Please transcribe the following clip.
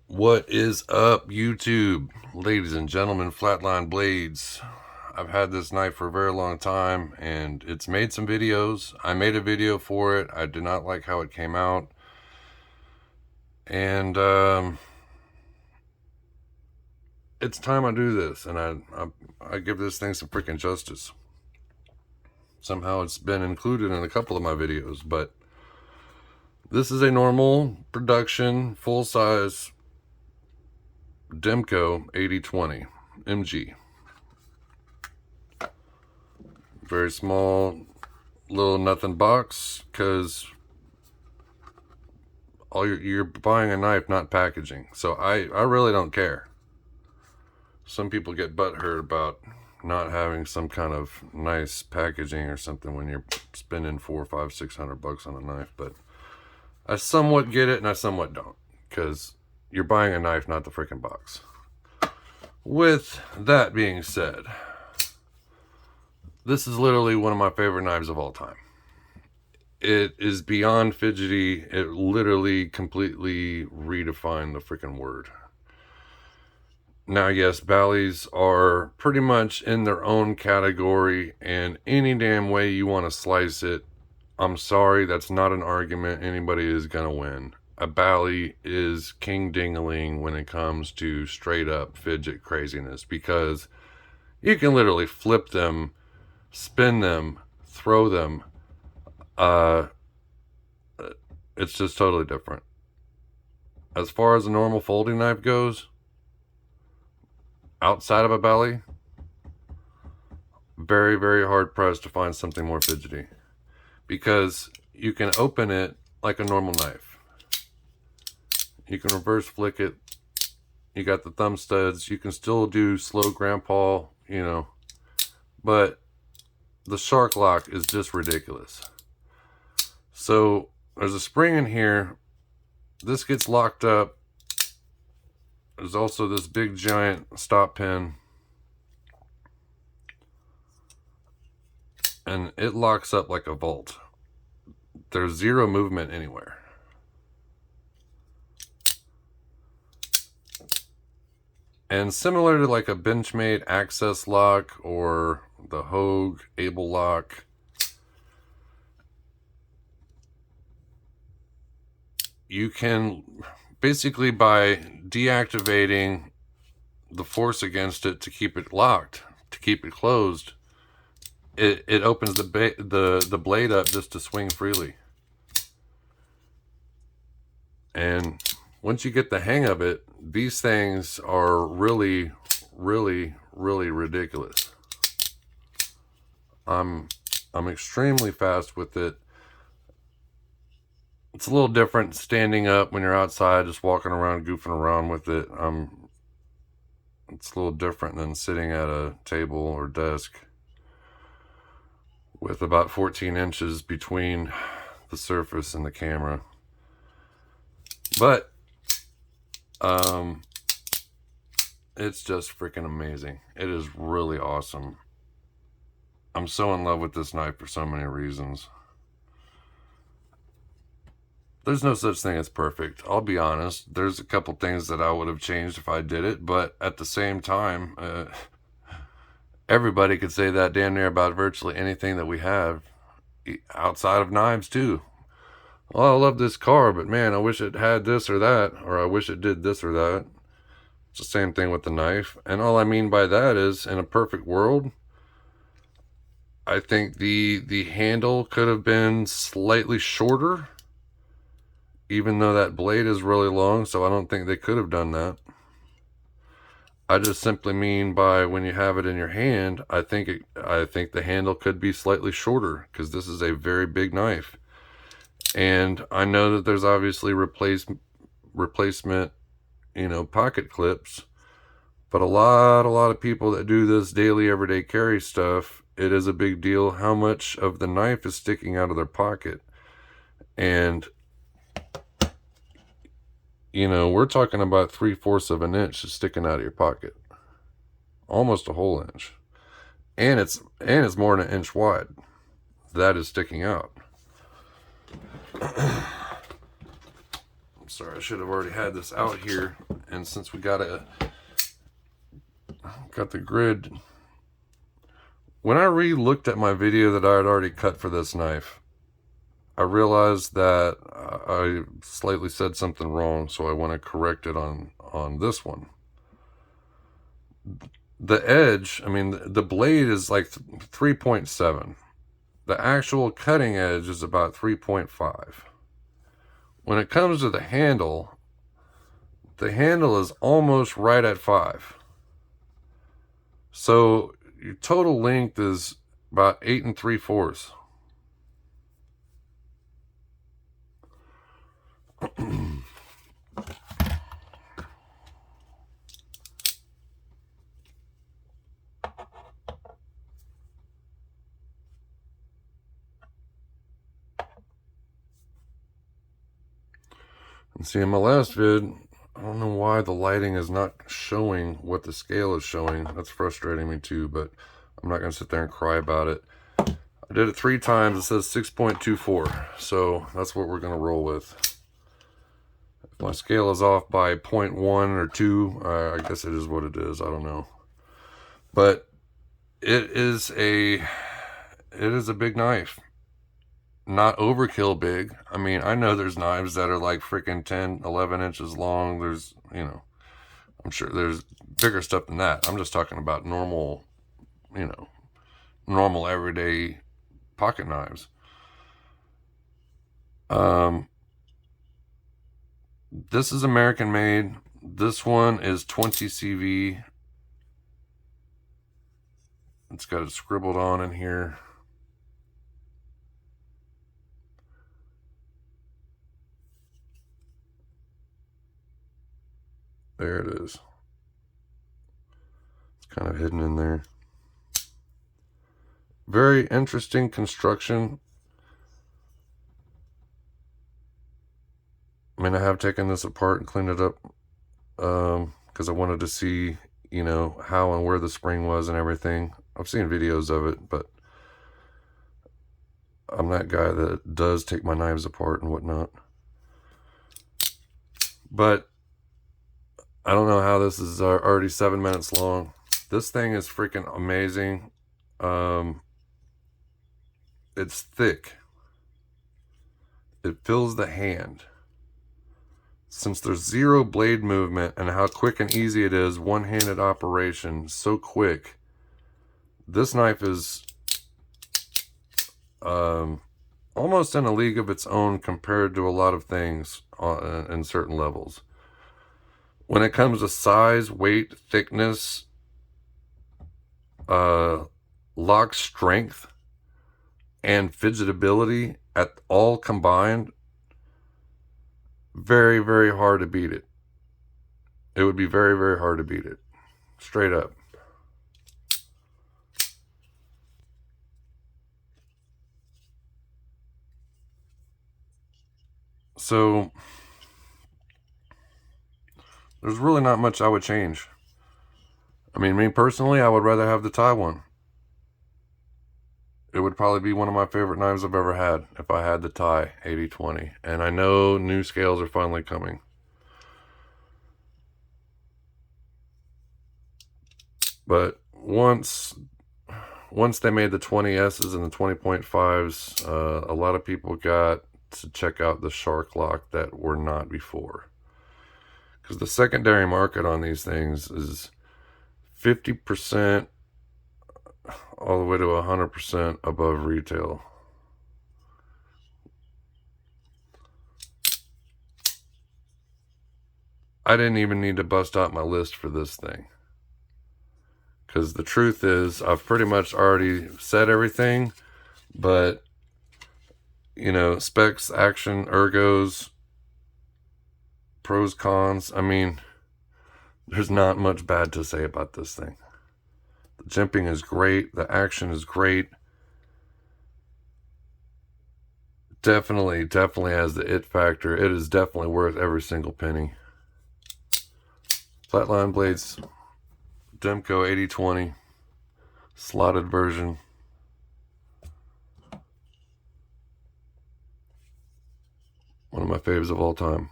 What is up, YouTube? Ladies and gentlemen, Flatline Blades. I've had this knife for a very long time, and it's made some videos. I made a video for it. I did not like how it came out. And it's time I do this, and I give this thing some freaking justice. Somehow it's been included in a couple of my videos, but this is a normal production, full-size Demko AD20 MG. Very small, little nothing box, because you're buying a knife, not packaging. So I really don't care. Some people get butthurt about not having some kind of nice packaging or something when you're spending $400, $500, $600 on a knife. But I somewhat get it, and I somewhat don't, because you're buying a knife, not the freaking box. With that being said, this is literally one of my favorite knives of all time. It is beyond fidgety. It literally completely redefined the freaking word. Now, yes, Bally's are pretty much in their own category, and any damn way you want to slice it, I'm sorry, that's not an argument anybody is going to win. A Bally is king ding-a-ling when it comes to straight up fidget craziness, because you can literally flip them, spin them, throw them. It's just totally different. As far as a normal folding knife goes, outside of a Bally, very, very hard pressed to find something more fidgety, because you can open it like a normal knife. You can reverse flick it. You got the thumb studs. You can still do slow grandpa, but the shark lock is just ridiculous. So there's a spring in here. This gets locked up. There's also this big giant stop pin, and it locks up like a vault. There's zero movement anywhere. And similar to like a Benchmade access lock or the Hogue Able lock, you can basically, by deactivating the force against it to keep it locked, to keep it closed, it opens the blade up just to swing freely. And once you get the hang of it, these things are really, really, really ridiculous. I'm extremely fast with it. It's a little different standing up when you're outside, just walking around, goofing around with it. It's a little different than sitting at a table or desk with about 14 inches between the surface and the camera. But it's just freaking amazing. It is really awesome. I'm so in love with this knife for so many reasons. There's no such thing as perfect. I'll be honest. There's a couple things that I would have changed if I did it, but at the same time, everybody could say that damn near about virtually anything that we have outside of knives too. Well, I love this car, but man, I wish it had this or that, or I wish it did this or that. It's the same thing with the knife. And all I mean by that is, in a perfect world, I think the handle could have been slightly shorter, even though that blade is really long, so I don't think they could have done that. I just simply mean by when you have it in your hand, I think the handle could be slightly shorter, because this is a very big knife. And I know that there's obviously replacement, pocket clips, but a lot of people that do this daily, everyday carry stuff, it is a big deal how much of the knife is sticking out of their pocket. And, we're talking about 3/4 of an inch is sticking out of your pocket. Almost a whole inch. And it's more than an inch wide. That is sticking out. I'm sorry, I should have already had this out here And since we got the grid, when I re-looked at my video that I had already cut for this knife, I realized that I slightly said something wrong, so I want to correct it on this one. The edge, I mean, the blade is like 3.7. The actual cutting edge is about 3.5. When it comes to the handle is almost right at 5. So your total length is about 8 3/4. And see, in my last vid, I don't know why the lighting is not showing what the scale is showing. That's frustrating me too, but I'm not going to sit there and cry about it. I did it 3 times. It says 6.24, so that's what we're going to roll with. If my scale is off by 0.1 or 2, I guess it is what it is. I don't know. But it is a big knife. Not overkill big. I mean, I know there's knives that are like freaking 10, 11 inches long. There's, you know, I'm sure there's bigger stuff than that. I'm just talking about normal, you know, normal everyday pocket knives. This is American made. This one is 20 CV. It's got it scribbled on in here. There it is. It's kind of hidden in there. Very interesting construction. I mean, I have taken this apart and cleaned it up because I wanted to see, you know, how and where the spring was and everything. I've seen videos of it, but I'm that guy that does take my knives apart and whatnot. But I don't know how this is already 7 minutes long. This thing is freaking amazing. It's thick. It fills the hand. Since there's zero blade movement and how quick and easy it is, one-handed operation, so quick. This knife is almost in a league of its own compared to a lot of things in certain levels. When it comes to size, weight, thickness, lock strength, and fidgetability at all combined, very, very hard to beat it. It would be very, very hard to beat it. Straight up. So there's really not much I would change. I mean, me personally, I would rather have the Thai one. It would probably be one of my favorite knives I've ever had if I had the Thai 8020. And I know new scales are finally coming. But once they made the 20S's and the 20.5s, a lot of people got to check out the shark lock that were not before. Because the secondary market on these things is 50% all the way to 100% above retail. I didn't even need to bust out my list for this thing. Because the truth is, I've pretty much already said everything. But, you know, specs, action, ergos, pros, cons. I mean, there's not much bad to say about this thing. The jimping is great. The action is great. Definitely has the it factor. It is definitely worth every single penny. Flatline blades, Demko AD20, slotted version. One of my faves of all time.